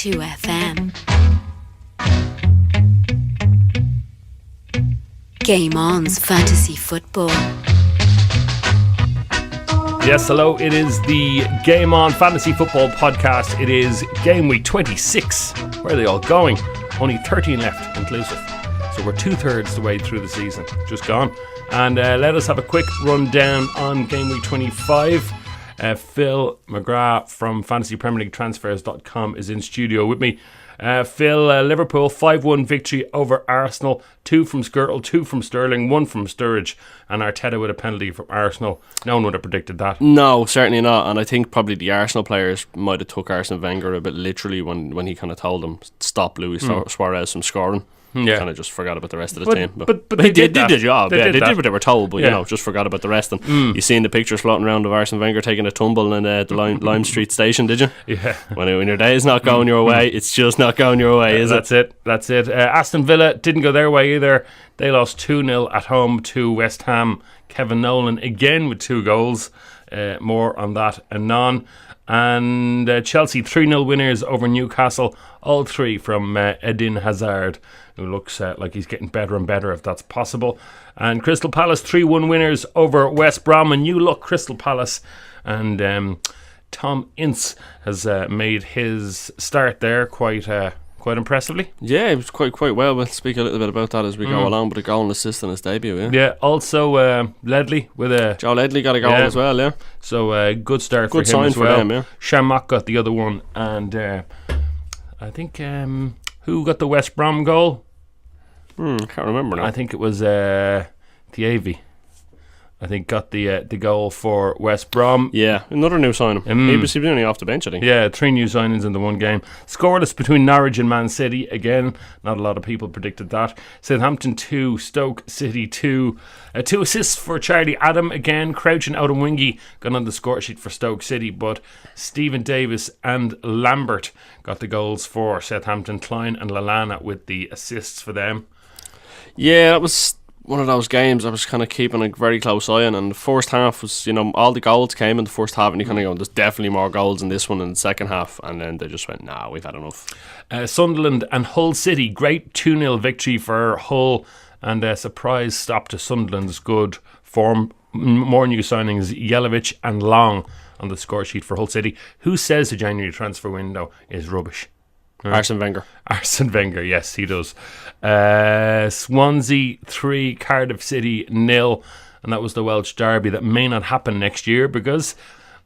2FM. Game On's Fantasy Football. Yes, hello, it is the Game On Fantasy Football Podcast. It is Game Week 26. Where are they all going? Only 13 left inclusive. So we're 2/3 the way through the season. Just gone. And let us have a quick rundown on Game Week 25. Phil McGrath from fantasypremierleaguetransfers.com is in studio with me. Phil, Liverpool 5-1 victory over Arsenal. 2 from Skirtle, 2 from Sterling, 1 from Sturridge, and Arteta with a penalty from Arsenal. No one would have predicted that. No, certainly not. And I think probably the Arsenal players might have took Arsene Wenger a bit literally when he kind of told them stop Luis Suarez from scoring. Yeah. Kind of just forgot about the rest of the team. But they did the job. They did what they were told, but Yeah. just forgot about the rest. And you seen the pictures floating around of Arsene Wenger taking a tumble in the Lime Street station, did you? Yeah. When your day is not going your way, it's just not going your way, is it? That's it. Aston Villa didn't go their way either. They lost 2-0 at home to West Ham. Kevin Nolan again with 2 goals. More on that anon. And Chelsea 3-0 winners over Newcastle. All 3 from Eden Hazard, who looks like he's getting better and better, if that's possible. And Crystal Palace 3-1 winners over West Brom. A new look Crystal Palace. And Tom Ince has made his start there quite impressively. Yeah, it was quite well. We'll speak a little bit about that as we go along, but a goal and assist in his debut, yeah. Yeah, also Ledley with a... Joe Ledley got a goal as well, yeah. So good start good for him as well. Them, yeah. Shamrock got the other one, and I think who got the West Brom goal? Can't remember now. I think it was Thievi. I think got the goal for West Brom. Yeah, another new signing. He was only off the bench, I think. Yeah, 3 new signings in the one game. Scoreless between Norwich and Man City. Again, not a lot of people predicted that. Southampton 2, Stoke City 2. 2 assists for Charlie Adam. Again, Crouch and Odemwingie got on the score sheet for Stoke City, but Stephen Davis and Lambert got the goals for Southampton. Klein and Lallana with the assists for them. Yeah, that was one of those games I was kind of keeping a very close eye on, and the first half was, all the goals came in the first half, and you kind of go, there's definitely more goals in this one in the second half, and then they just went, nah, we've had enough. Sunderland and Hull City, great 2-0 victory for Hull, and a surprise stop to Sunderland's good form. More new signings, Jelavic and Long on the score sheet for Hull City. Who says the January transfer window is rubbish? Arsene Wenger. Arsene Wenger, yes, he does. Swansea 3, Cardiff City 0, and that was the Welsh derby that may not happen next year because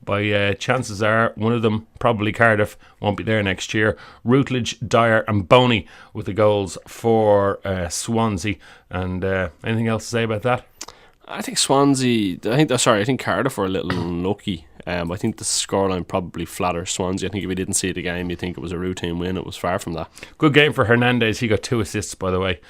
by chances are one of them, probably Cardiff, won't be there next year. Routledge, Dyer and Boney with the goals for Swansea. And anything else to say about that? I think Cardiff were a little unlucky. I think the scoreline probably flatters Swansea. I think if you didn't see the game, you'd think it was a routine win. It was far from that. Good game for Hernandez. He got 2 assists, by the way.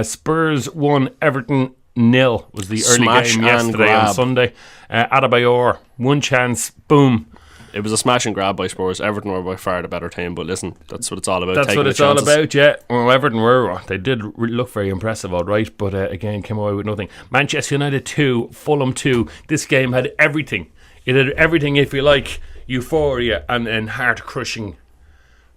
Spurs 1, Everton 0 was the early Smash game yesterday on Sunday. Adebayor, 1 chance, boom. It was a smash and grab by Spurs. Everton were by far the better team, but listen, that's what it's all about. That's what it's all about, yeah. Well, Everton they did look very impressive, all right, but again, came away with nothing. Manchester United 2, Fulham 2. This game had everything. It had everything, if you like, euphoria and heart-crushing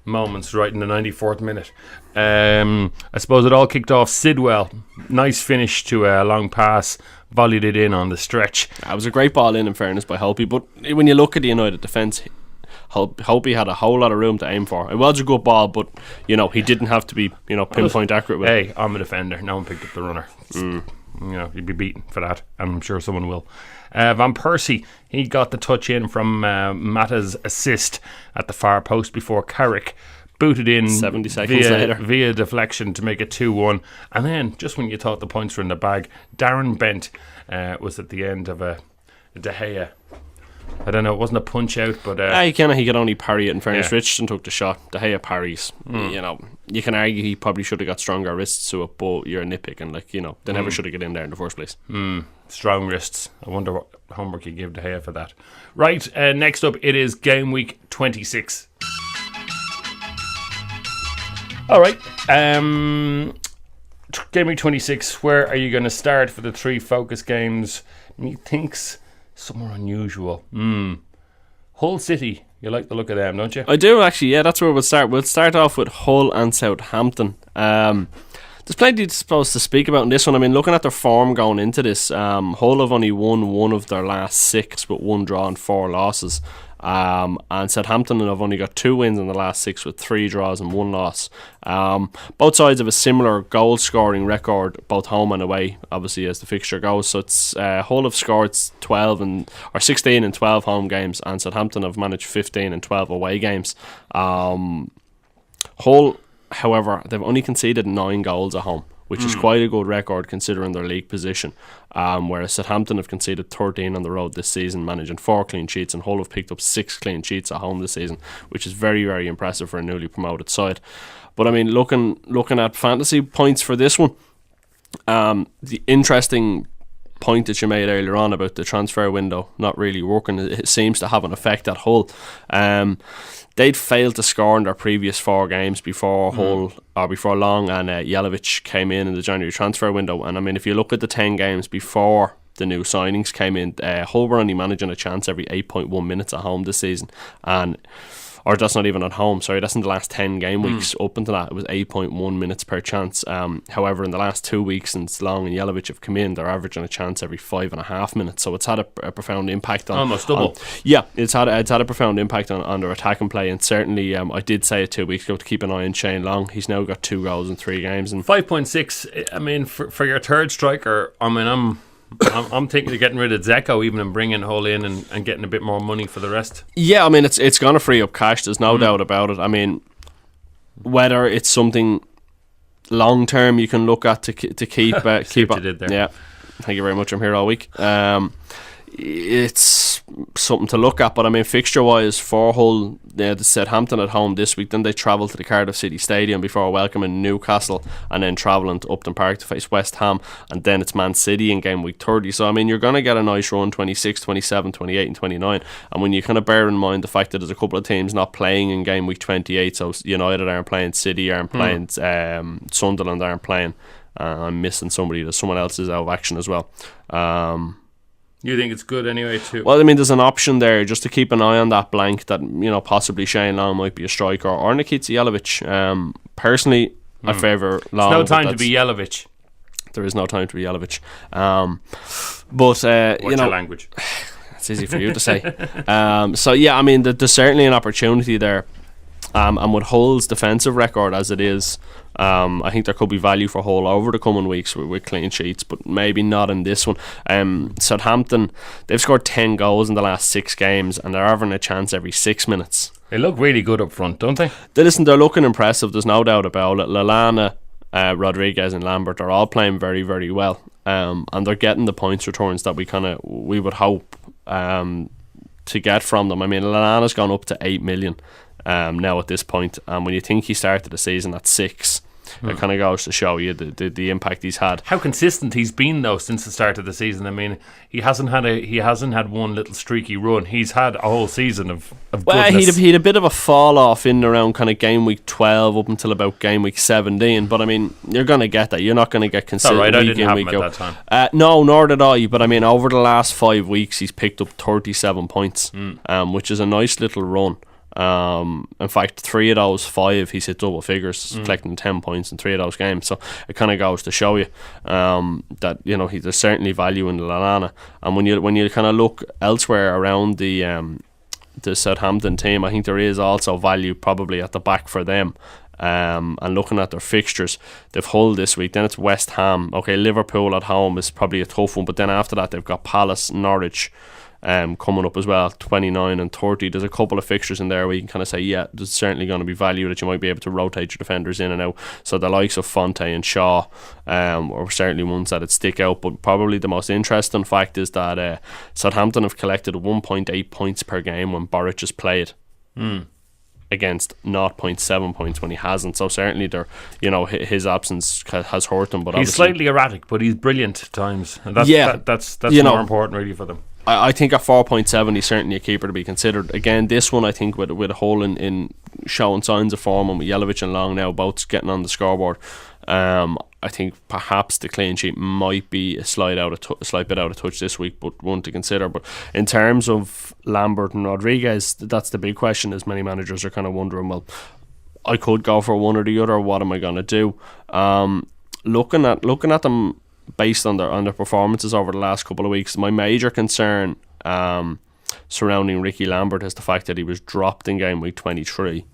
moments right in the 94th minute. I suppose it all kicked off Sidwell. Nice finish to a long pass. Volleyed it in on the stretch. It was a great ball in fairness by Holpe, but when you look at the United defence, Holpe had a whole lot of room to aim for. It was a good ball, but he didn't have to be pinpoint accurate with it. Hey, I'm a defender. No one picked up the runner. You'd be beaten for that, and I'm sure someone will. Van Persie, he got the touch in from Mata's assist at the far post before Carrick booted in 70 seconds later via deflection to make it 2-1. And then, just when you thought the points were in the bag, Darren Bent was at the end of a De Gea. I don't know, it wasn't a punch out, but he could only parry it. In fairness, Richardson took the shot. De Gea parries. You can argue he probably should have got stronger wrists to it, but you're nitpicking. They never should have got in there in the first place. Strong wrists. I wonder what homework you give De Gea for that. Right, next up it is Game Week 26. Alright, Game Week 26, where are you going to start for the 3 focus games? Methinks somewhere unusual. Hull City You like the look of them, don't you? I do actually. Yeah, that's where we'll start. We'll start off with Hull and Southampton. There's plenty to speak about in this one. I mean, looking at their form going into this, Hull have only won one of their last 6, but 1 draw and 4 losses. And Southampton have only got 2 wins in the last 6 with 3 draws and 1 loss. Both sides have a similar goal scoring record, both home and away, obviously, as the fixture goes. So it's Hull have scored 16 and 12 home games, and Southampton have managed 15 and 12 away games. Hull, however, they've only conceded 9 goals at home, which is quite a good record considering their league position. Whereas Southampton have conceded 13 on the road this season, managing 4 clean sheets, and Hull have picked up 6 clean sheets at home this season, which is very, very impressive for a newly promoted side. But I mean, looking at fantasy points for this one, the interesting point that you made earlier on about the transfer window not really working, it seems to have an effect at Hull. They'd failed to score in their previous 4 games before Hull, or before long, and Jelavic came in the January transfer window. And I mean, if you look at the 10 games before the new signings came in, Hull were only managing a chance every 8.1 minutes at home this season, or that's not even at home, sorry, that's in the last 10 game weeks. Up into that, it was 8.1 minutes per chance. However, in the last 2 weeks since Long and Jelavic have come in, they're averaging a chance every 5.5 minutes, so it's had a profound impact on... Almost double. It's had a profound impact on their attacking play, and certainly, I did say it 2 weeks ago to keep an eye on Shane Long. He's now got 2 goals in 3 games. And 5.6, I mean, for your third striker, I mean, I'm thinking of getting rid of Zeko even and bringing Hull in and getting a bit more money for the rest. Yeah, I mean, it's going to free up cash, there's no doubt about it. I mean, whether it's something long term you can look at to keep keep what you did there. Yeah, thank you very much, I'm here all week. It's something to look at, but I mean, fixture wise for Hull, the Southampton at home this week, then they travel to the Cardiff City Stadium before welcoming Newcastle, and then travelling to Upton Park to face West Ham, and then it's Man City in game week 30. So I mean, you're going to get a nice run, 26, 27, 28 and 29, and when you kind of bear in mind the fact that there's a couple of teams not playing in game week 28, so United aren't playing, City aren't playing, Sunderland aren't playing, I'm missing somebody, someone else is out of action as well. You think it's good anyway too? Well, I mean, there's an option there just to keep an eye on that blank that, you know, possibly Shane Long might be a striker, or Nikita Jelavic. Personally, I favour Long. There's no time to be Jelavic. There is no time to be Jelavic. What's your language? It's easy for you to say. So yeah, I mean, there's certainly an opportunity there. And with Hull's defensive record as it is, I think there could be value for Hull over the coming weeks with clean sheets, but maybe not in this one. Southampton, they've scored 10 goals in the last 6 games, and they're having a chance every 6 minutes. They look really good up front, don't they? They're looking impressive, there's no doubt about it. Lallana, Rodriguez and Lambert are all playing very, very well, and they're getting the points returns that we would hope to get from them. I mean, Lallana's gone up to 8 million now at this point, and when you think he started the season at 6, it kind of goes to show you the impact he's had. How consistent he's been though since the start of the season. I mean, he hasn't had one little streaky run. He's had a whole season of goodness. He'd a bit of a fall off in around kind of game week 12 up until about game week 17. But I mean, you're going to get that. You're not going to get consistent. Right, I week didn't in have week him out. at that time. No, nor did I. But I mean, over the last 5 weeks, he's picked up 37 points, which is a nice little run. In fact, 3 of those 5 he's hit double figures, collecting 10 points in 3 of those games. So it kind of goes to show you that, you know, there's certainly value in Lallana. And when you kind of look elsewhere around the Southampton team, I think there is also value probably at the back for them. And looking at their fixtures, they've Hull this week, then it's West Ham. Okay, Liverpool at home is probably a tough one, but then after that they've got Palace, Norwich coming up as well, 29 and 30. There's a couple of fixtures in there where you can kind of say, yeah, there's certainly going to be value that you might be able to rotate your defenders in and out. So the likes of Fonte and Shaw are certainly ones that'd stick out, but probably the most interesting fact is that Southampton have collected 1.8 points per game when Boric has played. Against 0.7 points when he hasn't. So certainly his absence has hurt him. But he's slightly erratic, but he's brilliant at times, and that's more important really for them. I think at 4.7 he's certainly a keeper to be considered. Again, this one I think with a Hull in showing signs of form, and with Jelavic and Long now both getting on the scoreboard, I I think perhaps the clean sheet might be a slight bit out of touch this week, but one to consider. But in terms of Lambert and Rodriguez, that's the big question, as many managers are kind of wondering, well, I could go for one or the other, what am I going to do? Looking at them based on their performances over the last couple of weeks, my major concern surrounding Ricky Lambert is the fact that he was dropped in game week 23.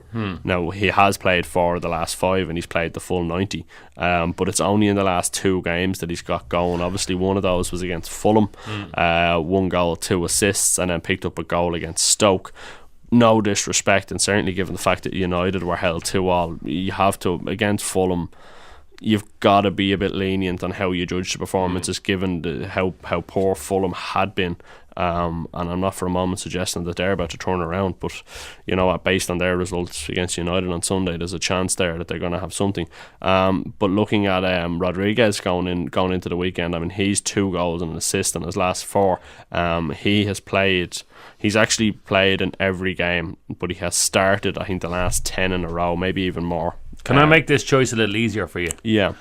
Now, he has played 4 of the last 5 and he's played the full 90, but it's only in the last 2 games that he's got going. Obviously, one of those was against Fulham, 1 goal, 2 assists, and then picked up a goal against Stoke. No disrespect, and certainly given the fact that United were held 2-2, you have to, against Fulham, you've got to be a bit lenient on how you judge the performances, given how poor Fulham had been. And I'm not for a moment suggesting that they're about to turn around, but based on their results against United on Sunday, there's a chance there that they're going to have something. But looking at Rodriguez going into the weekend, I mean, he's 2 goals and an assist in his last 4. He's actually played in every game, but he has started, I think, the last 10 in a row, maybe even more. Can I make this choice a little easier for you? Yeah.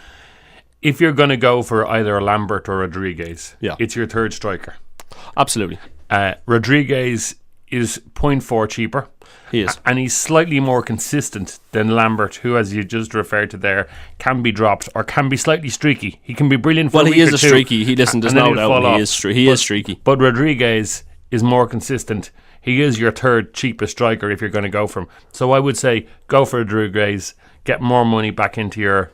If you're going to go for either Lambert or Rodriguez, yeah, it's your third striker. Absolutely. Rodriguez is 0.4 cheaper. He is. And he's slightly more consistent than Lambert, who, as you just referred to there, can be dropped or can be slightly streaky. He can be brilliant for a week or two. Well, he is a streaky. There's no doubt he is streaky. But Rodriguez is more consistent. He is your third cheapest striker if you're going to go for him. So I would say go for Rodriguez, get more money back into your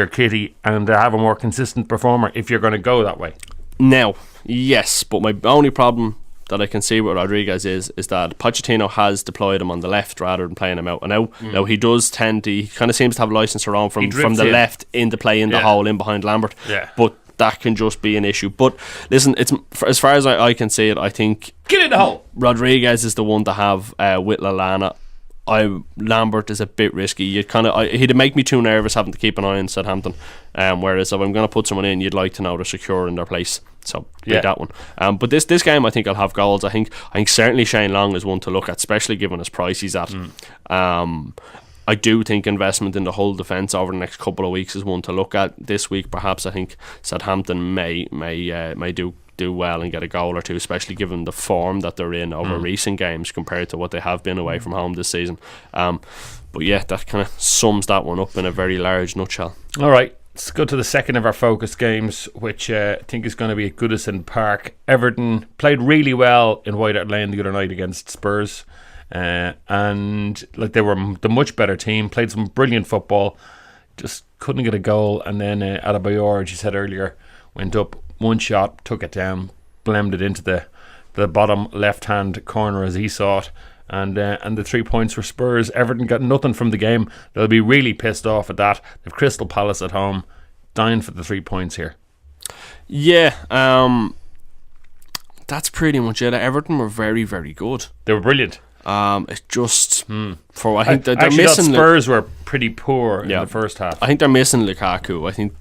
kitty, and have a more consistent performer if you're going to go that way. Now, yes, but my only problem that I can see with Rodriguez is that Pochettino has deployed him on the left rather than playing him out and out. Now he kind of seems to have a license around from the left into play in the hole in behind Lambert. Yeah. But that can just be an issue. But listen, it's as far as I can see it, I think get in the hole. Rodriguez is the one to have with Lallana. Lambert is a bit risky. He'd make me too nervous having to keep an eye on Southampton. Whereas if I'm going to put someone in, you'd like to know they're secure in their place. So that one. But this game, I think I'll have goals. I think certainly Shane Long is one to look at, especially given his price he's at. I do think investment in the whole defence over the next couple of weeks is one to look at. This week, perhaps, I think Southampton may do well and get a goal or two, especially given the form that they're in over recent games compared to what they have been away from home this season. But yeah, that kind of sums that one up in a very large nutshell. All right, let's go to the second of our focus games, which I think is going to be at Goodison Park. Everton played really well in White Hart Lane the other night against Spurs, and like they were the much better team, played some brilliant football, just couldn't get a goal. And then Adebayor, as you said earlier, went up one shot, took it down, blemmed it into the bottom left hand corner as he saw it, and the 3 points for Spurs. Everton got nothing from the game. They'll be really pissed off at that. They've Crystal Palace at home, dying for the 3 points here. Yeah, that's pretty much it. Everton were very, very good. They were brilliant. It's just for I think they're actually missing. Spurs were pretty poor in the first half. I think they're missing Lukaku. I think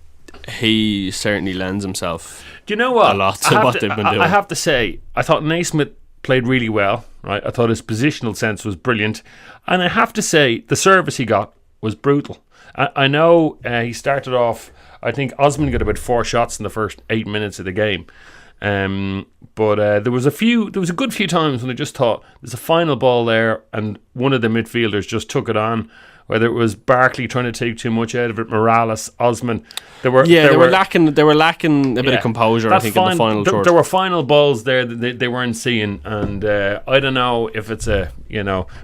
he certainly lends himself. Do you know what? A lot to what they've been doing. I have to say, I thought Naismith played really well. Right, I thought his positional sense was brilliant, and I have to say the service he got was brutal. I know he started off. I think Osman got about 4 shots in the first 8 minutes of the game. But there was a good few times when I just thought there's a final ball there and one of the midfielders just took it on, whether it was Barkley trying to take too much out of it, Morales, Osman. They were lacking a bit of composure, I think, in the final third. There were final balls there that they weren't seeing, and I don't know if it's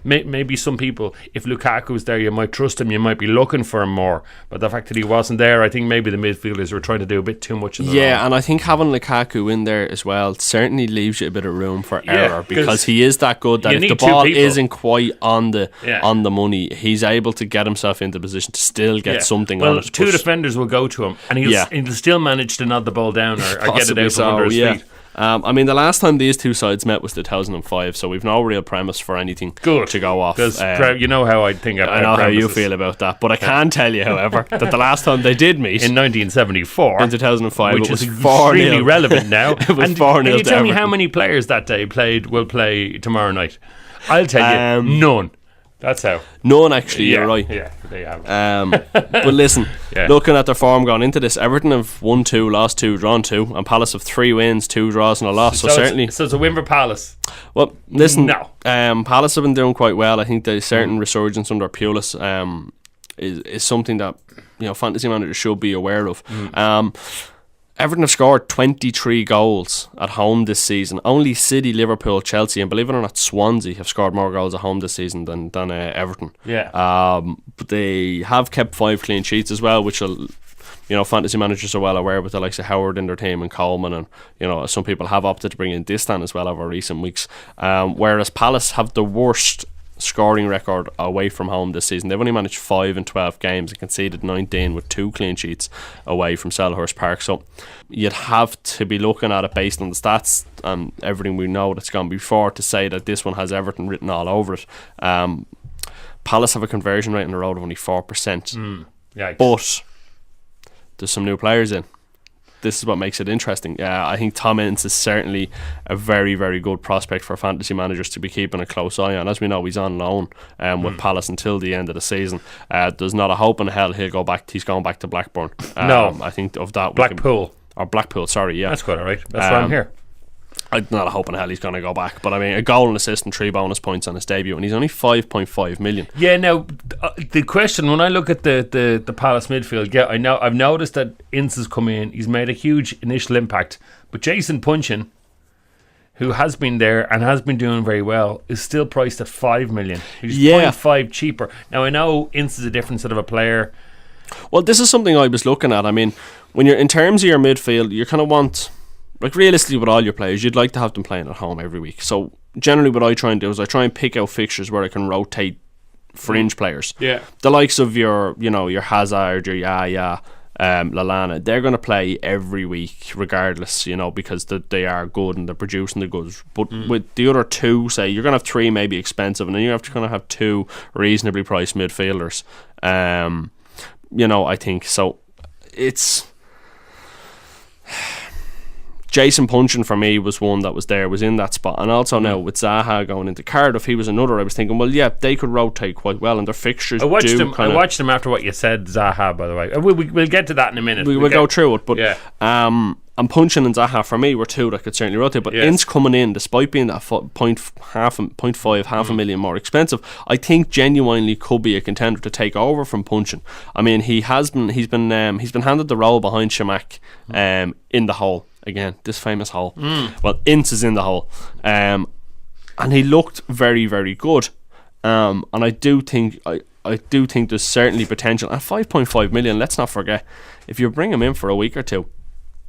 maybe some people, if Lukaku's there, you might trust him, you might be looking for him more, but the fact that he wasn't there, I think maybe the midfielders were trying to do a bit too much. And I think having Lukaku in there as well certainly leaves you a bit of room for error, because he is that good that if the ball isn't quite on the money, he's able to get himself into position to still get something on it. Two defenders will go to him and he'll still manage to nod the ball down or get it out from under his feet. I mean, the last time these two sides met was 2005, so we've no real premise for anything to go off. Because you know how I think about I know premises. how you feel about that, but I can tell you, however, that the last time they did meet in 1974, in 2005, which it was is extremely relevant now. It was 4-0 to Can you tell me Everton. how many players that day will play tomorrow night? I'll tell you, none. That's how. None, actually, you're right. Yeah, there you have it. But listen, Yeah. looking at their form going into this, Everton have won 2, lost 2, drawn 2, and Palace have 3 wins, 2 draws, and a loss. So certainly, it's a win for Palace. well, listen, No. Palace have been doing quite well. I think the certain resurgence under Pulis is something that fantasy managers should be aware of. Everton have scored 23 goals at home this season. Only City, Liverpool, Chelsea, and believe it or not, Swansea have scored more goals at home this season than Everton. Yeah. But they have kept 5 clean sheets as well, which will, fantasy managers are well aware with the likes of Howard in their team and Coleman, and some people have opted to bring in Distan as well over recent weeks. Whereas Palace have the worst scoring record away from home this season. They've only managed 5 in 12 games and conceded 19 with 2 clean sheets away from Selhurst Park. So you'd have to be looking at it based on the stats and everything we know that's gone before to say that this one has Everton written all over it. Palace have a conversion rate on the road of only 4%. But there's some new players in. This is what makes it interesting. I think Tom Ince is certainly a very, very good prospect for fantasy managers to be keeping a close eye on. As we know, he's on loan with Palace until the end of the season. There's not a hope in hell he'll go back. He's going back to Blackburn. No, I think of that. Blackpool. Sorry, yeah. That's quite alright. That's why I'm here. I'm not a hope in hell he's going to go back, but I mean, a goal, an assist, and 3 bonus points on his debut, and he's only 5.5 million. Yeah. Now, the question when I look at the Palace midfield, I've noticed that Ince has come in. He's made a huge initial impact, but Jason Punchin, who has been there and has been doing very well, is still priced at 5 million. He's 0.5 cheaper. Now, I know Ince is a different sort of a player. Well, this is something I was looking at. I mean, when you're in terms of your midfield, you kind of want, like, realistically with all your players, you'd like to have them playing at home every week. So generally what I try and do is I try and pick out fixtures where I can rotate fringe players. Yeah. The likes of your Hazard, your Yaya, Lallana, they're going to play every week regardless, because they are good and they're producing the goods. But with the other 2, say, you're going to have 3 maybe expensive, and then you have to kind of have 2 reasonably priced midfielders. I think so. It's Jason Punchin for me was one that was in that spot, and also now with Zaha going into Cardiff, he was another. I was thinking, well, yeah, they could rotate quite well, and their fixtures. I watched them after what you said, Zaha. By the way, we'll get to that in a minute. We'll go through it, but and Punchin and Zaha for me were 2 that could certainly rotate. But Ince coming in, despite being that 0.5 half a million more expensive, I think genuinely could be a contender to take over from Punchin. I mean, he's been handed the role behind Shamak in the hole. Again, this famous hole. Well, Ince is in the hole, and he looked very, very good. And I do think there's certainly potential. At 5.5 million, let's not forget, if you bring him in for a week or 2,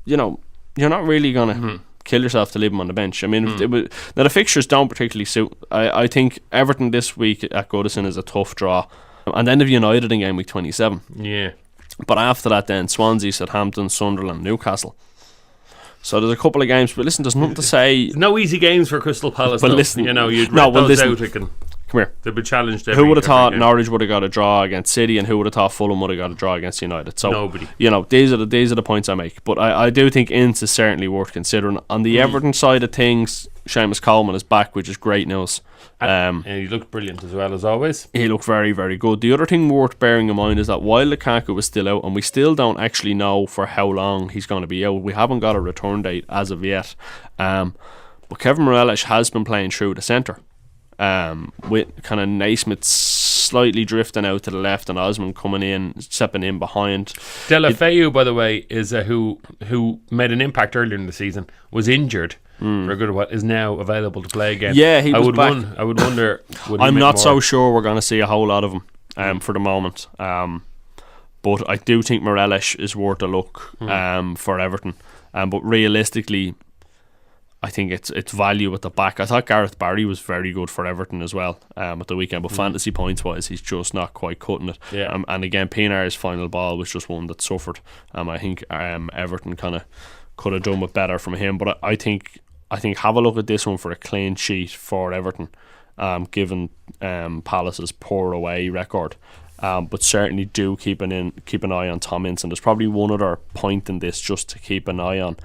you're not really gonna kill yourself to leave him on the bench. I mean, now the fixtures don't particularly suit. I think Everton this week at Goodison is a tough draw, and then have United in game week 27. Yeah, but after that, then Swansea, Southampton, Sunderland, Newcastle. So there's a couple of games, but listen, there's nothing to say. There's no easy games for Crystal Palace. But listen, you'd rip those out. Come here. They'll be challenged. Who would have thought Norwich would have got a draw against City, and who would have thought Fulham would have got a draw against United? So nobody. These are the points I make. But I do think Ince is certainly worth considering. On the Everton side of things, Seamus Coleman is back, which is great news. And he looked brilliant as well as always. He looked very, very good. The other thing worth bearing in mind is that while Lukaku is still out, and we still don't actually know for how long he's going to be out, we haven't got a return date as of yet. But Kevin Morelos has been playing through the centre, with kind of Naismith slightly drifting out to the left and Osman coming in, stepping in behind. Deulofeu, by the way, is who made an impact earlier in the season, was injured for a good while, is now available to play again. Yeah, he was back. I would wonder. I'm not so sure we're going to see a whole lot of him for the moment. But I do think Morelos is worth a look for Everton. But realistically, I think it's value at the back. I thought Gareth Barry was very good for Everton as well at the weekend, but fantasy points wise, he's just not quite cutting it. Yeah. And again, Pinar's final ball was just one that suffered. I think Everton kind of could have done it better from him. But I think have a look at this one for a clean sheet for Everton, given Palace's poor away record. But certainly do keep an eye on Tom Ince. And there's probably one other point in this just to keep an eye on.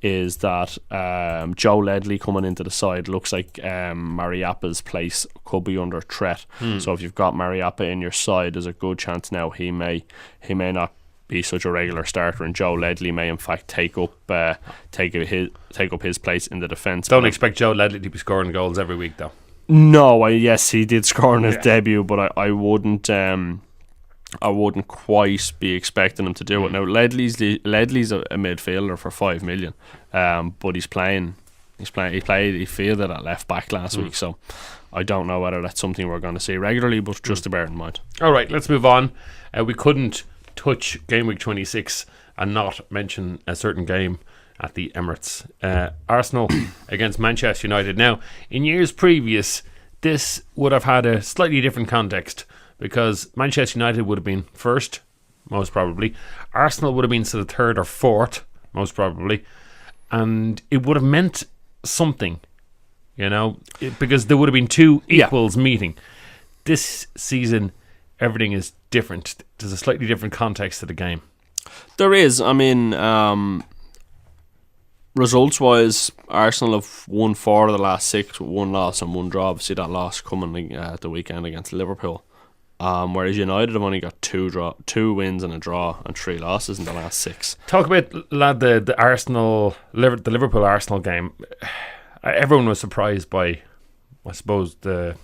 is that Joe Ledley coming into the side looks like Mariappa's place could be under threat. So if you've got Mariappa in your side, there's a good chance now he may not be such a regular starter, and Joe Ledley may in fact take up his place in the defence. Don't expect Joe Ledley to be scoring goals every week, though. No, yes, he did score in his debut, but I wouldn't quite be expecting him to do it. Now Ledley's a midfielder for 5 million, but he fielded at left back last week, so I don't know whether that's something we're going to see regularly, but just to bear in mind. All right, let's move on. We couldn't touch Game Week 26 and not mention a certain game at the Emirates. Arsenal against Manchester United. Now, in years previous, this would have had a slightly different context, because Manchester United would have been first, most probably. Arsenal would have been sort of third or fourth, most probably. And it would have meant something, because there would have been two equals meeting. This season, everything is different. There's a slightly different context to the game. There is. I mean, results-wise, Arsenal have won 4 of the last 6 with 1 loss and 1 draw. Obviously, that loss coming at the weekend against Liverpool. Whereas United have only got 2 wins and a draw and 3 losses in the last 6. Talk about, lad, the Liverpool Arsenal game. Everyone was surprised by, I suppose, the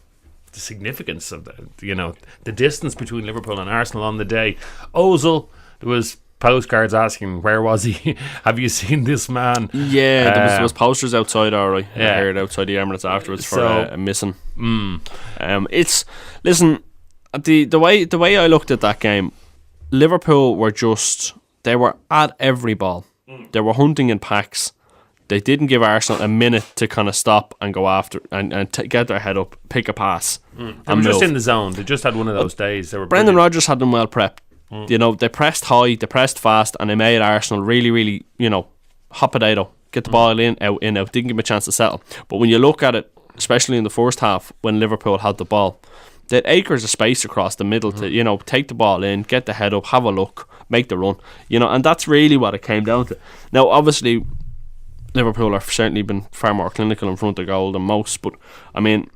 significance of the distance between Liverpool and Arsenal on the day. Ozil, there was postcards asking where was he. Have you seen this man? Yeah, there was posters outside. Alright, I heard outside the Emirates afterwards for a missing. Listen. The way I looked at that game, Liverpool were they were at every ball. They were hunting in packs. They didn't give Arsenal a minute to kind of stop and go after and get their head up, pick a pass. They were just in the zone. They just had one of those days. They were Brendan Rodgers had them well prepped. They pressed high, they pressed fast, and they made Arsenal really, really, hot potato. Get the ball in, out. Didn't give them a chance to settle. But when you look at it, especially in the first half, when Liverpool had the ball, they had acres of space across the middle to, take the ball in, get the head up, have a look, make the run, and that's really what it came down to. Now, obviously, Liverpool have certainly been far more clinical in front of goal than most, but I mean,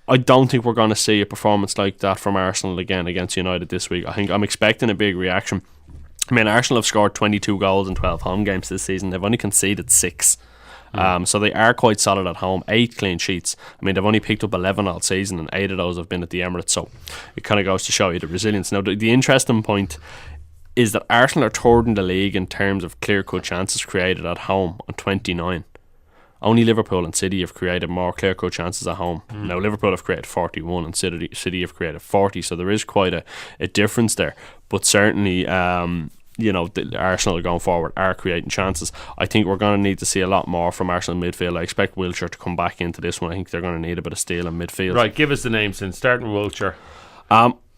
I don't think we're going to see a performance like that from Arsenal again against United this week. I think I'm expecting a big reaction. I mean, Arsenal have scored 22 goals in 12 home games this season. They've only conceded 6. So they are quite solid at home. 8 clean sheets. I mean, they've only picked up 11 all season, and 8 of those have been at the Emirates. So it kind of goes to show you the resilience. Now, the interesting point is that Arsenal are third in the league in terms of clear-cut chances created at home on 29. Only Liverpool and City have created more clear-cut chances at home. Now, Liverpool have created 41 and City have created 40, so there is quite a difference there. But certainly, the Arsenal going forward are creating chances. I think we're going to need to see a lot more from Arsenal midfield. I expect Wilshere to come back into this one. I think they're going to need a bit of steel in midfield. Right, give us the names then, starting with Wilshere.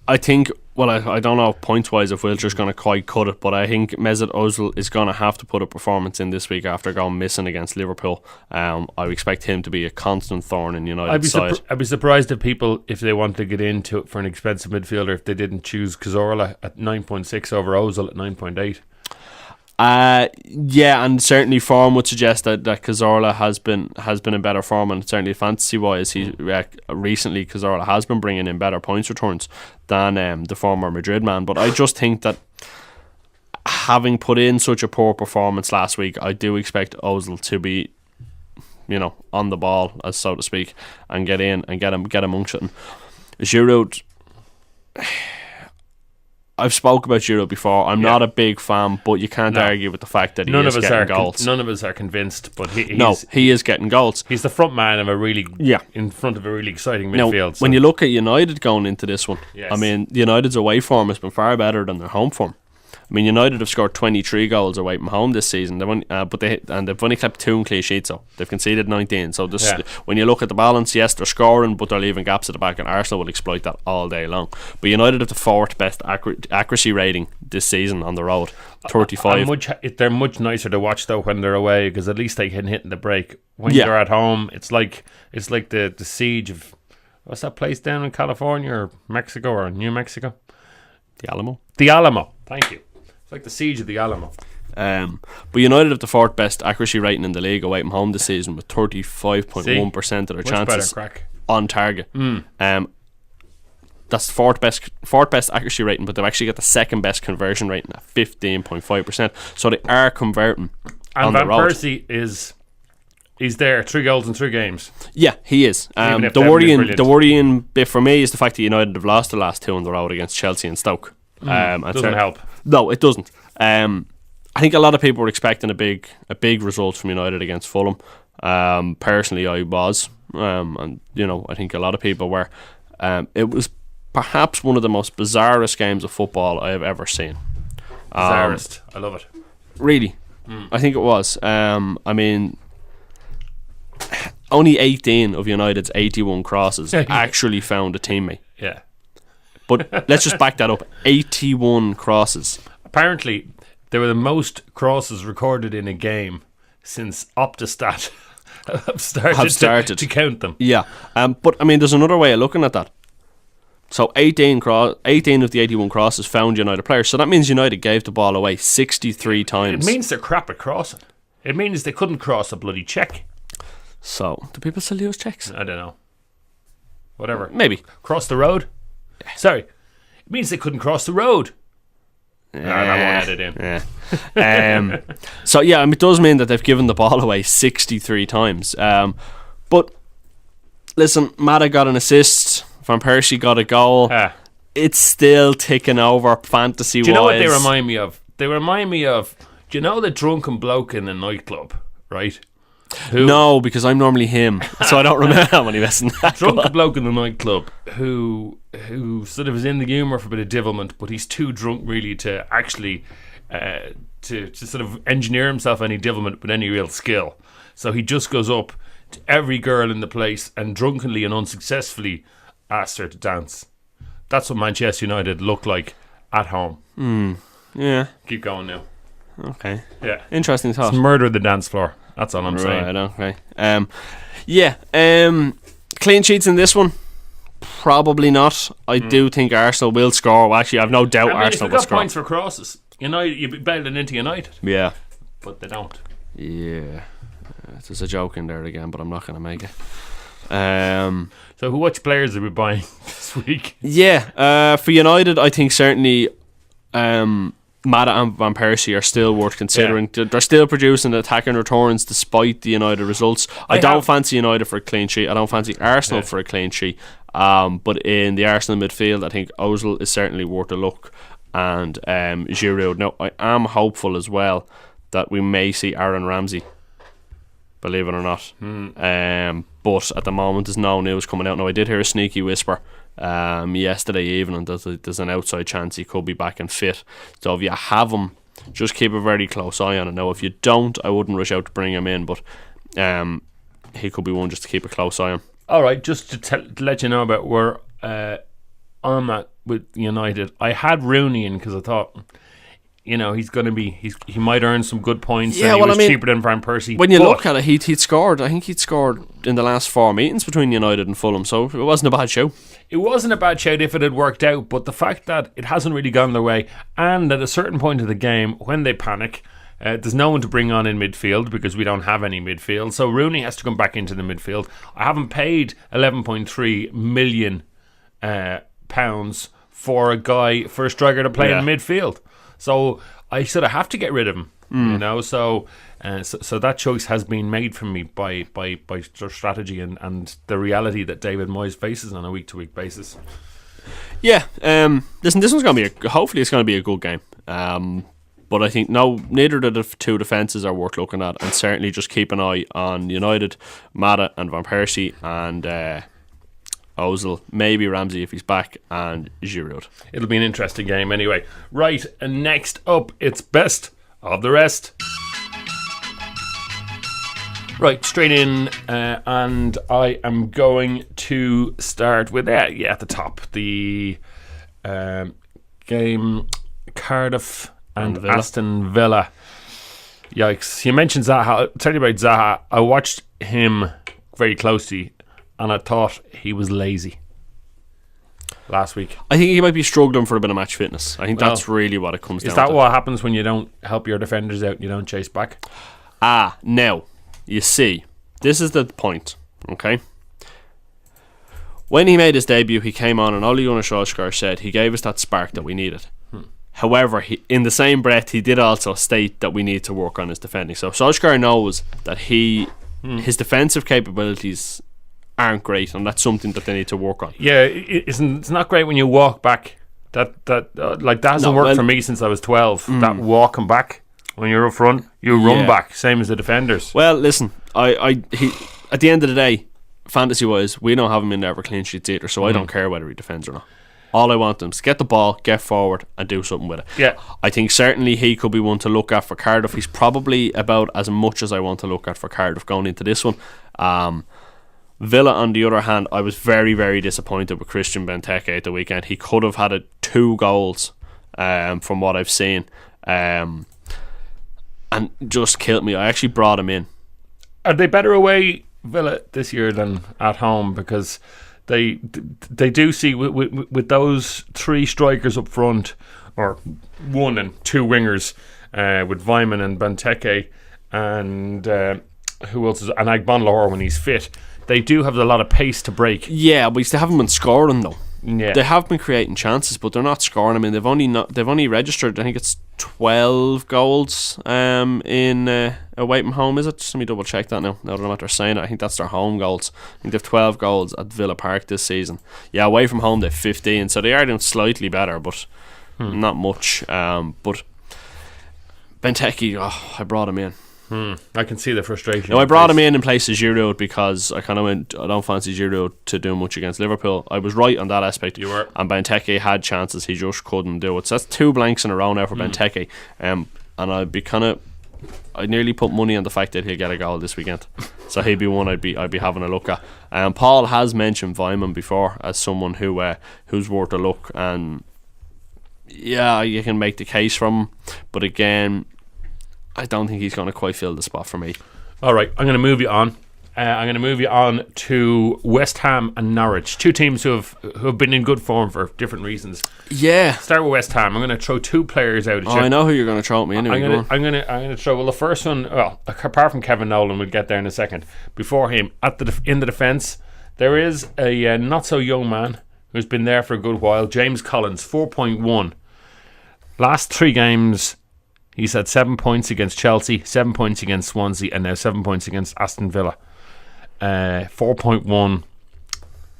I think, I don't know points-wise if Wilshere's going to quite cut it, but I think Mesut Ozil is going to have to put a performance in this week after going missing against Liverpool. I would expect him to be a constant thorn in United's side. I'd be surprised if people, if they want to get into it for an expensive midfielder, if they didn't choose Cazorla at 9.6 over Ozil at 9.8. And certainly form would suggest that Cazorla has been in better form, and certainly fantasy wise, recently Cazorla has been bringing in better points returns than the former Madrid man. But I just think that having put in such a poor performance last week, I do expect Ozil to be, on the ball, as so to speak, and get in and get amongst it. And Giroud, I've spoke about Giroud before. I'm not a big fan, but you can't argue with the fact that he is getting goals. None of us are convinced, but he is getting goals. He's the front man of in front of a really exciting midfield. Now, when you look at United going into this one, I mean, United's away form has been far better than their home form. I mean, United have scored 23 goals away from home this season. They've only kept 2 clean sheets, so they've conceded 19. So when you look at the balance, yes, they're scoring, but they're leaving gaps at the back, and Arsenal will exploit that all day long. But United have the 4th best accuracy rating this season on the road, 35. They're much nicer to watch though when they're away, because at least they can hit in the break. When they're at home, it's like the siege of, what's that place down in California or Mexico or New Mexico? The Alamo. The Alamo. Thank you. It's like the siege of the Alamo. But United have the fourth best accuracy rating in the league away from home this season, with 35.1% of their chances on target. That's fourth best accuracy rating, but they've actually got the second best conversion rating at 15.5%. So they are converting. And on Van the road. Persie he's there, 3 goals in 3 games. Yeah, he is. The worrying bit for me is the fact that United have lost the last 2 on the road against Chelsea and Stoke. Doesn't help. No, it doesn't. I think a lot of people were expecting a big result from United against Fulham. Personally, I was, and I think a lot of people were. It was perhaps one of the most bizarrest games of football I have ever seen. Bizarrest. I love it. Really, I think it was. I mean, only 18 of United's 81 crosses actually found a teammate. Yeah. But let's just back that up. 81 crosses. Apparently, they were the most crosses recorded in a game since Optastat have started to count them. Yeah. But, I mean, there's another way of looking at that. So 18 of the 81 crosses found United players. So that means United gave the ball away 63 times. It means they're crap at crossing. It means they couldn't cross a bloody check. So, do people still use checks? I don't know. Whatever. Maybe. Cross the road? Sorry. It means they couldn't cross the road. I won't add it in. Yeah. So, yeah, it does mean that they've given the ball away 63 times. But, listen, Mata got an assist. Van Persie got a goal. It's still ticking over fantasy-wise. Do you know what they remind me of? They remind me of, do you know the drunken bloke in the nightclub, right? No, because I'm normally him, so I don't remember how many messing that. Drunken bloke in the nightclub who sort of is in the humour for a bit of divilment, but he's too drunk really to actually to sort of engineer himself any divilment with any real skill. So he just goes up to every girl in the place and drunkenly and unsuccessfully asks her to dance. That's what Manchester United look like at home. Yeah. Keep going now. Okay. Yeah. Interesting thought. It's murder of the dance floor. That's all I'm saying. Right, okay. Clean sheets in this one? Probably not. I do think Arsenal will score. Well, actually, I've no doubt Arsenal will score. If you got points for crosses, you'd be bailing into United. Yeah. But they don't. Yeah. There's a joke in there again, but I'm not going to make it. So which players are we buying this week? Yeah, for United, I think certainly Mata and Van Persie are still worth considering. Yeah. They're still producing attacking returns despite the United results. I don't fancy United for a clean sheet. I don't fancy Arsenal for a clean sheet. But in the Arsenal midfield, I think Ozil is certainly worth a look, and Giroud. Now, I am hopeful as well that we may see Aaron Ramsey, believe it or not. But at the moment, there's no news coming out. Now, I did hear a sneaky whisper yesterday evening that there's an outside chance he could be back and fit. So if you have him, just keep a very close eye on it. Now, if you don't, I wouldn't rush out to bring him in, but he could be one just to keep a close eye on. All right, just to let you know about where on that with United, I had Rooney in because I thought, he's going to be, he might earn some good points. Yeah, and he was cheaper than Van Persie. When you look at it, he'd scored. I think he'd scored in the last 4 meetings between United and Fulham, so it wasn't a bad show. It wasn't a bad shout if it had worked out, but the fact that it hasn't really gone their way, and at a certain point of the game, when they panic, there's no one to bring on in midfield because we don't have any midfield, so Rooney has to come back into the midfield. I haven't paid 11.3 million pounds for a striker to play in midfield, so I sort of have to get rid of him. So that choice has been made for me by strategy and the reality that David Moyes faces on a week-to-week basis. Yeah, listen, this one's going to be hopefully it's going to be a good game. But I think neither of the two defences are worth looking at, and certainly just keep an eye on United, Mata and Van Persie, and Ozil, maybe Ramsey if he's back, and Giroud. It'll be an interesting game anyway. Right, and next up, it's best of the rest. Right, straight in, and I am going to start with at the top, the game Cardiff and Aston Villa. Yikes. You mentioned Zaha. I'll tell you about Zaha. I watched him very closely and I thought he was lazy. last week. I think he might be struggling for a bit of match fitness. I think that's really what it comes down to. Is that what happens when you don't help your defenders out and you don't chase back? Now, you see, this is the point, okay? When he made his debut, he came on and Ole Gunnar Solskjaer said he gave us that spark that we needed. However, in the same breath, he did also state that we need to work on his defending. So Solskjaer knows that his defensive capabilities aren't great, and that's something that they need to work on. Yeah, it's not great when you walk back. That hasn't worked for me since I was 12. That walking back when you're up front, you run back, same as the defenders. Well, listen, he at the end of the day, fantasy wise, we don't have him in there for clean sheets either, so I don't care whether he defends or not. All I want him is to get the ball, get forward, and do something with it. Yeah, I think certainly he could be one to look at for Cardiff. He's probably about as much as I want to look at for Cardiff going into this one. Villa, on the other hand, I was very, very disappointed with Christian Benteke at the weekend. He could have had 2 goals from what I've seen, and just killed me. I actually brought him in. Are they better away, Villa, this year than at home? Because they do see with those 3 strikers up front, or 1 and 2 wingers, with Vyman and Benteke, and who else is, and Agbonlahor when he's fit. They do have a lot of pace to break. Yeah, but they haven't been scoring though. Yeah, they have been creating chances, but they're not scoring. I mean, they've only registered, I think it's 12 goals in away from home. Is it? Just let me double check that now that I'm after saying it. I think that's their home goals. I think they've 12 goals at Villa Park this season. Yeah, away from home they've 15, so they are doing slightly better, but not much. But Benteke, I brought him in. I can see the frustration. I brought him in place of Giroud because I don't fancy Giroud to do much against Liverpool. I was right on that aspect. You were. And Benteke had chances, he just couldn't do it. So that's 2 blanks in a row now for Benteke. And I'd nearly put money on the fact that he'll get a goal this weekend. So he'd be one I'd be having a look at. Paul has mentioned Vyman before as someone who's worth a look, and yeah, you can make the case from him, but again, I don't think he's going to quite fill the spot for me. Alright, I'm going to move you on. I'm going to move you on to West Ham and Norwich, 2 teams who have been in good form for different reasons. Yeah. Start with West Ham. I'm going to throw 2 players out at you. I know who you're going to throw at me anyway. I'm going to throw, the first one, apart from Kevin Nolan, we'll get there in a second. Before him, in the defence, there is a not so young man who's been there for a good while, James Collins, 4.1. Last 3 games, he's had 7 points against Chelsea, 7 points against Swansea, and now 7 points against Aston Villa. 4.1.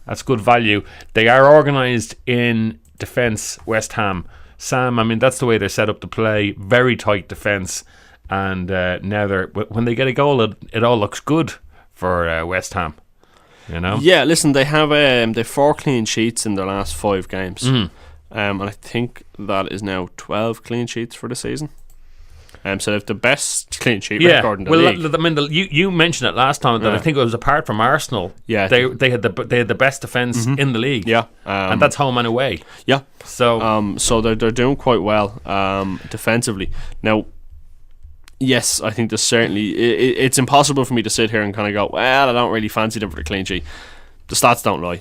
That's good value. They are organised in defence, West Ham. Sam, I mean, that's the way they're set up to play. Very tight defence. And now when they get a goal, it all looks good for West Ham. You know? Yeah, listen, they have 4 clean sheets in their last 5 games. And I think that is now 12 clean sheets for the season. So they have the best clean sheet record in the league. I mean, you mentioned it last time that I think it was apart from Arsenal. Yeah, they had the best defense in the league. Yeah, and that's home and away. Yeah, so they're doing quite well defensively. Now, yes, I think there's certainly it's impossible for me to sit here and kind of go, well, I don't really fancy them for the clean sheet. The stats don't lie.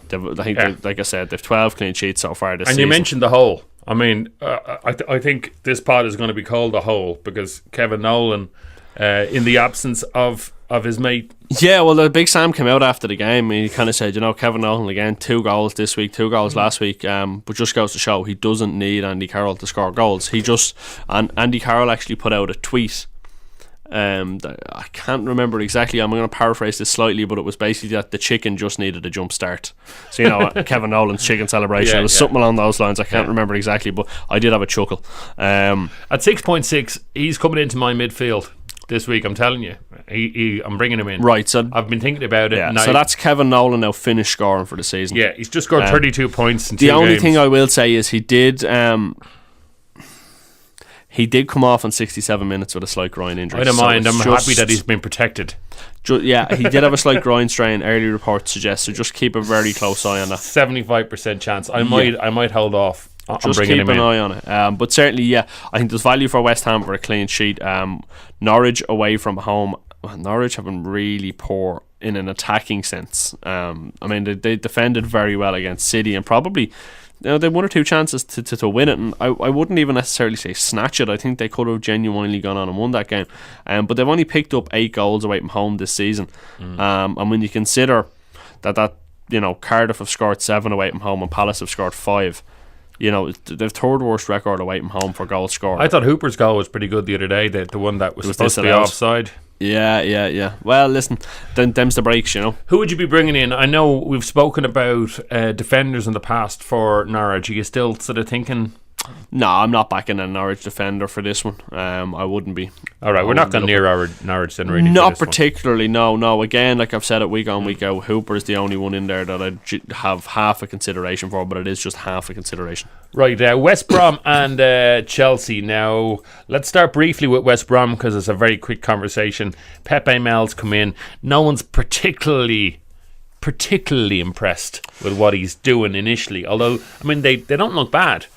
Like I said, they've 12 clean sheets so far this season. And you mentioned the hole. I mean, I think this pod is going to be called the hole because Kevin Nolan, in the absence of his mate. Yeah, well, the Big Sam came out after the game and he kind of said, Kevin Nolan again, 2 goals this week, 2 goals last week, but just goes to show he doesn't need Andy Carroll to score goals. And Andy Carroll actually put out a tweet. I can't remember exactly. I'm going to paraphrase this slightly, but it was basically that the chicken just needed a jump start. So Kevin Nolan's chicken celebration. It was something along those lines. I can't remember exactly, but I did have a chuckle. At 6.6, he's coming into my midfield this week. I'm telling you, I'm bringing him in. Right. So I've been thinking about it. Yeah. So that's Kevin Nolan now finished scoring for the season. Yeah, he's just scored 32 points in 2 games. The only games. thing I will say is he did. He did come off on 67 minutes with a slight groin injury. I don't mind. I'm happy that he's been protected. He did have a slight groin strain. Early reports suggest, so just keep a very close eye on that. 75% chance. I might hold off. Just keep an eye on it. But certainly, I think there's value for West Ham for a clean sheet. Norwich away from home. Norwich have been really poor in an attacking sense. I mean, they defended very well against City and probably they had 1 or 2 chances to win it, and I wouldn't even necessarily say snatch it. I think they could have genuinely gone on and won that game. But they've only picked up 8 goals away from home this season. And when you consider that Cardiff have scored 7 away from home and Palace have scored 5, they've third worst record away from home for goals scored. I thought Hooper's goal was pretty good the other day, the one that was supposed to be offside. Yeah. Well, listen, them's the breaks, Who would you be bringing in? I know we've spoken about defenders in the past for Norwich. Are you still sort of thinking... No, I'm not backing a Norwich defender for this one. I wouldn't be. All right, we're not going near our Norwich then, really. Not particularly, no. Again, like I've said it week on, week out, Hooper is the only one in there that I'd have half a consideration for, but it is just half a consideration. Right, West Brom and Chelsea. Now, let's start briefly with West Brom because it's a very quick conversation. Pepe Mel's come in. No one's particularly impressed with what he's doing initially. Although, I mean, they don't look bad.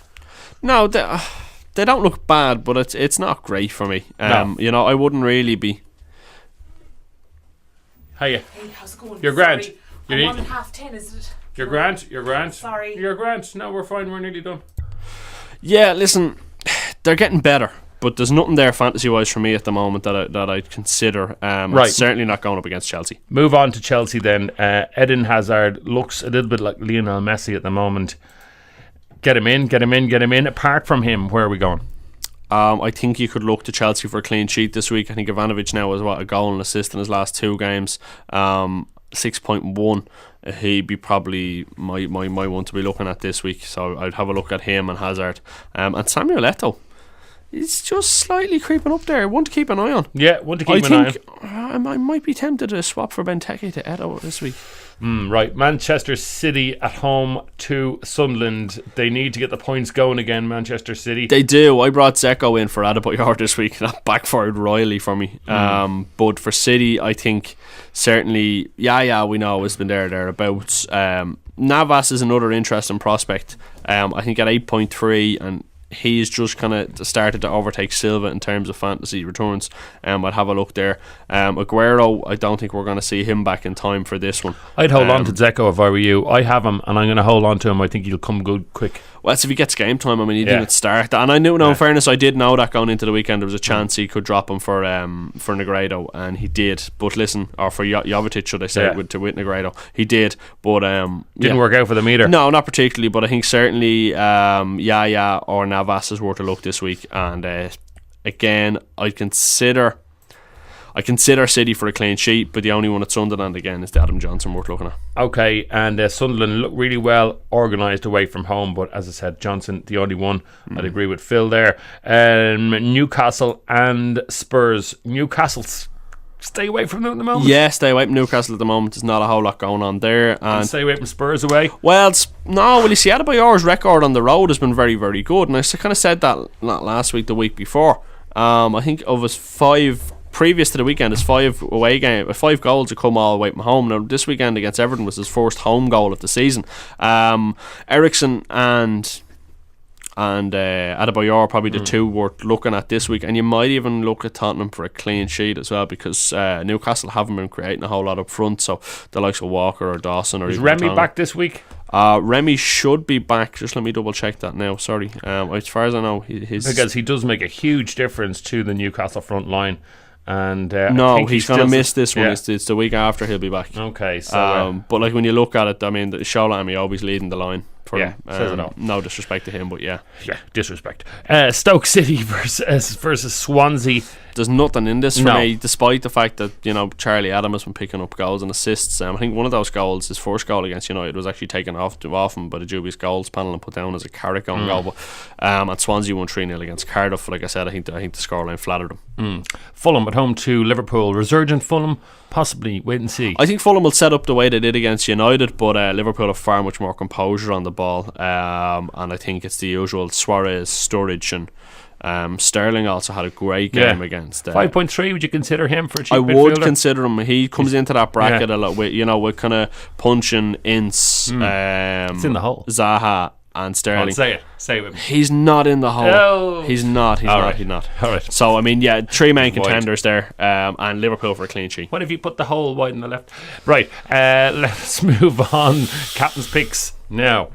No, they don't look bad, but it's not great for me. No. I wouldn't really be. Hiya. Hey, how's it going? You're grand. Sorry. You're I'm on at 10:30, is it? You're grand. Sorry. You're grand. No, we're fine. We're nearly done. Yeah, listen, they're getting better, but there's nothing there fantasy-wise for me at the moment that I'd consider. Right. It's certainly not going up against Chelsea. Move on to Chelsea then. Eden Hazard looks a little bit like Lionel Messi at the moment. Get him in. Apart from him, where are we going? I think you could look to Chelsea for a clean sheet this week. I think Ivanovic now has a goal and assist in his last 2 games. 6.1. He'd be probably my one to be looking at this week. So I'd have a look at him and Hazard. And Samuel Eto'o. He's just slightly creeping up there. One to keep an eye on. Yeah, one to keep an eye on. I might be tempted to swap for Benteke to Eto'o this week. Right, Manchester City at home to Sunderland. They need to get the points going again, Manchester City. They do. I brought Zeko in for Adebayor this week. That backfired royally for me. But for City, I think certainly, we know has been thereabouts. Navas is another interesting prospect. I think at 8.3, and he's just kind of started to overtake Silva in terms of fantasy returns. I'd have a look there. Aguero, I don't think we're going to see him back in time for this one. I'd hold on to Zeko if I were you. I have him and I'm going to hold on to him. I think he'll come good quick. Well, it's if he gets game time. I mean, he didn't start. And I knew, in fairness, I did know that going into the weekend there was a chance he could drop him for Negredo, and he did. But listen, or for Jovetic, should I say, with Negredo. He did, but didn't work out for them either. No, not particularly, but I think certainly Yaya or Navas is worth a look this week. And again, I consider City for a clean sheet, but the only one at Sunderland again is the Adam Johnson worth looking at. Okay, and Sunderland look really well organised away from home, but as I said, Johnson the only one. I'd agree with Phil there. Newcastle and Spurs. Newcastle, stay away from them at the moment. Yeah, stay away from Newcastle at the moment. There's not a whole lot going on there. And stay away from Spurs away. Well, you see, Adebayor's record on the road has been very, very good, and I kind of said that not last week, the week before. I think of his 5 previous to the weekend, his 5 away game, 5 goals to come all the way from home. Now this weekend against Everton was his first home goal of the season. Ericsson and Adebayor are probably the 2 worth looking at this week, and you might even look at Tottenham for a clean sheet as well, because Newcastle haven't been creating a whole lot up front, so the likes of Walker or Dawson or is Remy back this week? Remy should be back. Just let me double check that now. Sorry, as far as I know, because he does make a huge difference to the Newcastle front line. And no, he's going to miss this one. It's the week after he'll be back. Okay, so but like when you look at it, I mean, Shola always leading the line for him. Says it all. No disrespect to him, but yeah, disrespect. Stoke City versus Swansea. There's nothing in this for me, despite the fact that Charlie Adam has been picking up goals and assists. I think one of those goals, his first goal against United, was actually taken off him by the dubious goals panel and put down as a Carrick on goal. But and Swansea won 3-0 against Cardiff. Like I said, I think the scoreline flattered them. Fulham at home to Liverpool. Resurgent Fulham, possibly. Wait and see. I think Fulham will set up the way they did against United, but Liverpool have far much more composure on the ball, and I think it's the usual Suarez, Sturridge, and Sterling also had a great game against 5.3. Would you consider him for a cheap I midfielder? would consider him. He comes into that bracket a lot with kind of punching Ince, it's in the hole. Zaha and Sterling. Say it with me. He's not in the hole. No. He's not. All right. So I mean, 3 main contenders there, and Liverpool for a clean sheet. What if you put the hole wide on the left? Right, let's move on. Captain's picks now.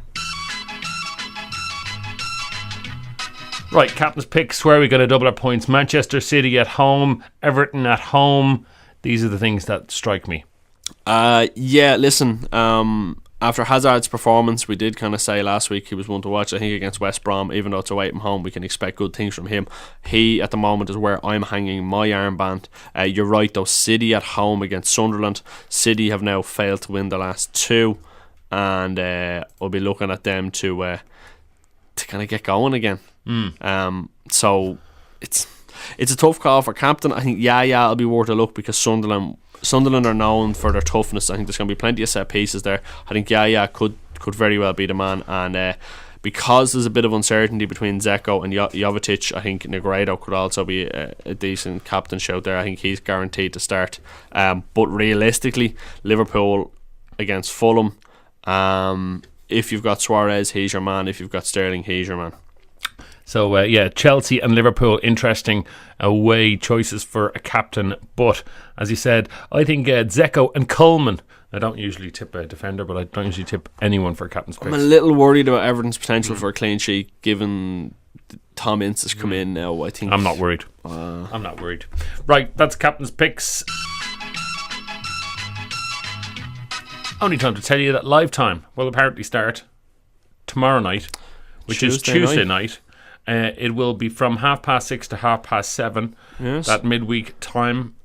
Right, captain's picks. Where are we going to double our points? Manchester City at home, Everton at home. These are the things that strike me. Listen, after Hazard's performance, we did kind of say last week he was one to watch. I think against West Brom, even though it's away from home, we can expect good things from him. He, at the moment, is where I'm hanging my armband. You're right, though. City at home against Sunderland. City have now failed to win the last two, and we'll be looking at them to kind of get going again. So it's a tough call for captain. I think it'll be worth a look because Sunderland are known for their toughness. I think there's going to be plenty of set pieces there. I think could very well be the man, and because there's a bit of uncertainty between Dzeko and Jovetic, I think Negredo could also be a decent captain shout there. I think he's guaranteed to start, but realistically, Liverpool against Fulham, if you've got Suarez, he's your man. If you've got Sterling, he's your man. So, Chelsea and Liverpool, interesting away choices for a captain. But, as you said, I think Dzeko and Coleman. I don't usually tip a defender, but I don't usually tip anyone for captain's picks. I'm a little worried about Everton's potential for a clean sheet, given Tom Ince has come in now. I think I'm not worried. I'm not worried. Right, that's captain's picks. Only time to tell you that live time will apparently start tomorrow night, which is Tuesday night. It will be from 6:30 to 7:30. Yes. That midweek time.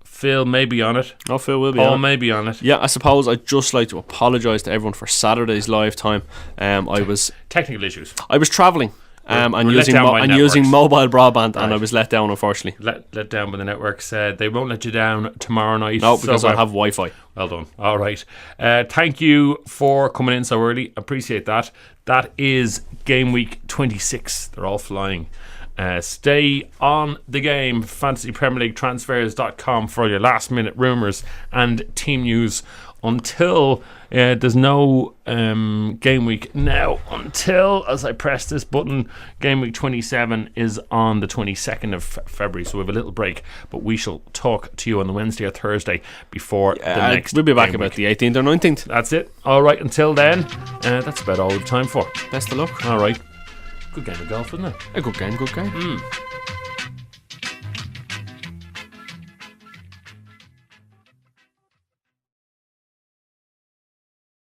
Phil may be on it. Oh, Phil will be Paul on it. may be on it. Yeah, I suppose I'd just like to apologise to everyone for Saturday's live time. I was Technical issues. I was travelling and we're using let down by using mobile broadband, Right. and I was let down, unfortunately. Let down by the networks. They won't let you down tomorrow night. No, because I have Wi-Fi. Well done. All right. Thank you for coming in so early. Appreciate that. That is Game Week 26. They're all flying. Stay on the game. Fantasy Premier League Transfers.com for your last minute rumours and team news until there's no Game Week now. Until, as I press this button, Game Week 27 is on the 22nd of February, so we have a little break, but we shall talk to you on the Wednesday or Thursday before the next. We'll be back Game about Week. the 18th or 19th. That's it. All right, until then, that's about all the time for. Best of luck. All right. Good game of golf, wasn't it? A good game.